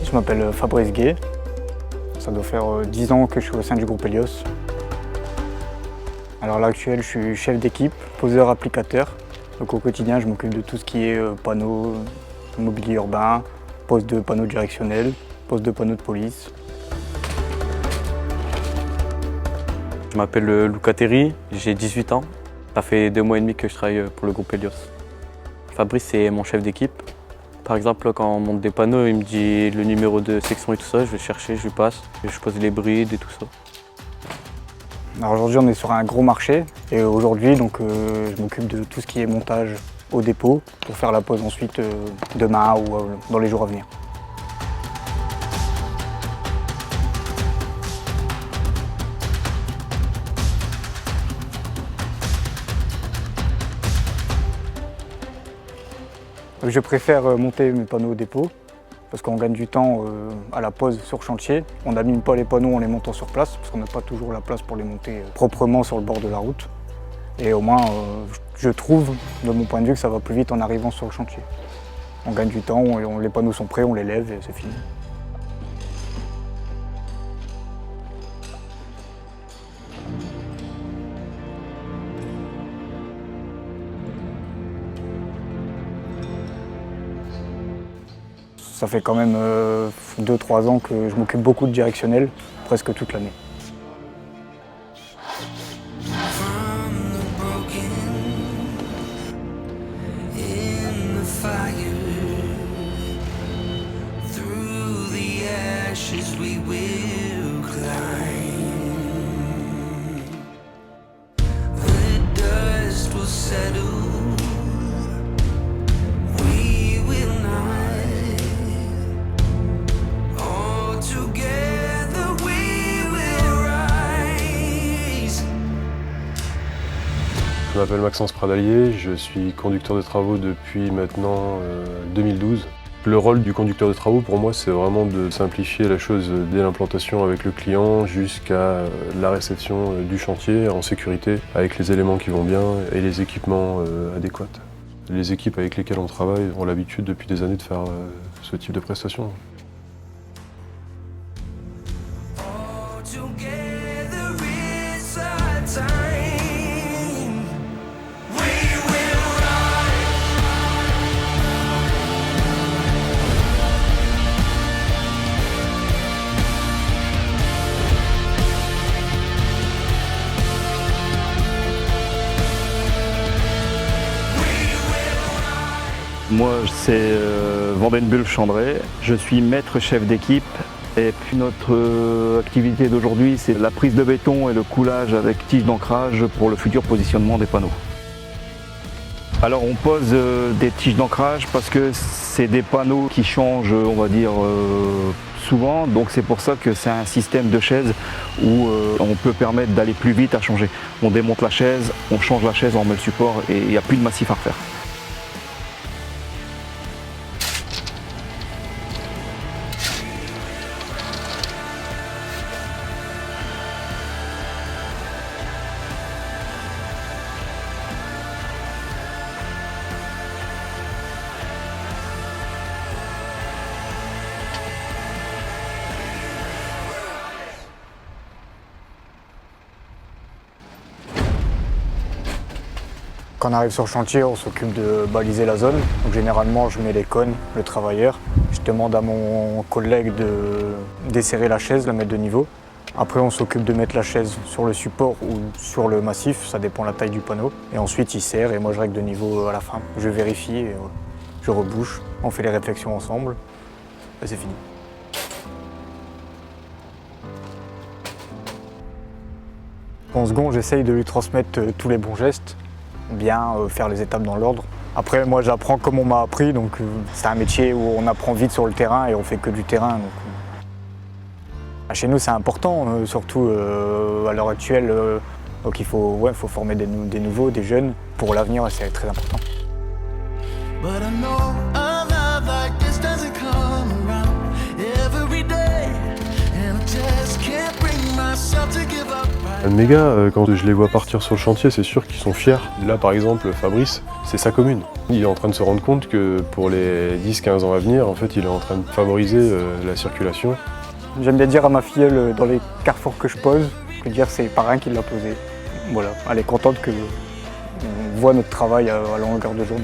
Je m'appelle Fabrice Gay. Ça doit faire 10 ans que je suis au sein du groupe Helios. Alors à l'heure actuelle, je suis chef d'équipe, poseur applicateur. Donc au quotidien, je m'occupe de tout ce qui est panneaux, mobilier urbain, pose de panneaux directionnels, pose de panneaux de police. Je m'appelle Luca Terry, j'ai 18 ans. Ça fait 2 mois et demi que je travaille pour le groupe Helios. Fabrice, c'est mon chef d'équipe. Par exemple, quand on monte des panneaux, il me dit le numéro de section et tout ça, je vais chercher, je lui passe, je pose les brides et tout ça. Alors aujourd'hui, on est sur un gros marché et aujourd'hui, je m'occupe de tout ce qui est montage au dépôt pour faire la pose ensuite demain ou dans les jours à venir. Je préfère monter mes panneaux au dépôt parce qu'on gagne du temps à la pose sur chantier. On n'abîme pas les panneaux en les montant sur place parce qu'on n'a pas toujours la place pour les monter proprement sur le bord de la route. Et au moins, je trouve, de mon point de vue, que ça va plus vite en arrivant sur le chantier. On gagne du temps, les panneaux sont prêts, on les lève et c'est fini. Ça fait quand même 2-3 ans que je m'occupe beaucoup de directionnel, presque toute l'année. Je m'appelle Maxence Pradalier, je suis conducteur de travaux depuis maintenant 2012. Le rôle du conducteur de travaux pour moi c'est vraiment de simplifier la chose dès l'implantation avec le client jusqu'à la réception du chantier en sécurité avec les éléments qui vont bien et les équipements adéquats. Les équipes avec lesquelles on travaille ont l'habitude depuis des années de faire ce type de prestations. Moi, c'est Vandenbulle-Chandray. Je suis maître chef d'équipe. Et puis notre activité d'aujourd'hui, c'est la prise de béton et le coulage avec tige d'ancrage pour le futur positionnement des panneaux. Alors on pose des tiges d'ancrage parce que c'est des panneaux qui changent, on va dire, souvent. Donc c'est pour ça que c'est un système de chaise où on peut permettre d'aller plus vite à changer. On démonte la chaise, on change la chaise, on met le support et il n'y a plus de massif à refaire. Quand on arrive sur le chantier, on s'occupe de baliser la zone. Donc généralement, je mets les cônes, le travailleur. Je demande à mon collègue de desserrer la chaise, la mettre de niveau. Après, on s'occupe de mettre la chaise sur le support ou sur le massif, ça dépend de la taille du panneau. Et ensuite, il serre et moi, je règle de niveau à la fin. Je vérifie et je rebouche. On fait les réflexions ensemble et c'est fini. En second, j'essaye de lui transmettre tous les bons gestes. Bien faire les étapes dans l'ordre. Après, moi j'apprends comme on m'a appris, donc c'est un métier où on apprend vite sur le terrain et on fait que du terrain. Donc, chez nous c'est important, surtout à l'heure actuelle. Donc il faut former des nouveaux, des jeunes. Pour l'avenir, c'est très important. Mes gars, quand je les vois partir sur le chantier, c'est sûr qu'ils sont fiers. Là, par exemple, Fabrice, c'est sa commune. Il est en train de se rendre compte que pour les 10-15 ans à venir, en fait, il est en train de favoriser la circulation. J'aime bien dire à ma filleule dans les carrefours que je pose, que dire c'est parrain qui l'a posé. Voilà, elle est contente que on voit notre travail à longueur de journée.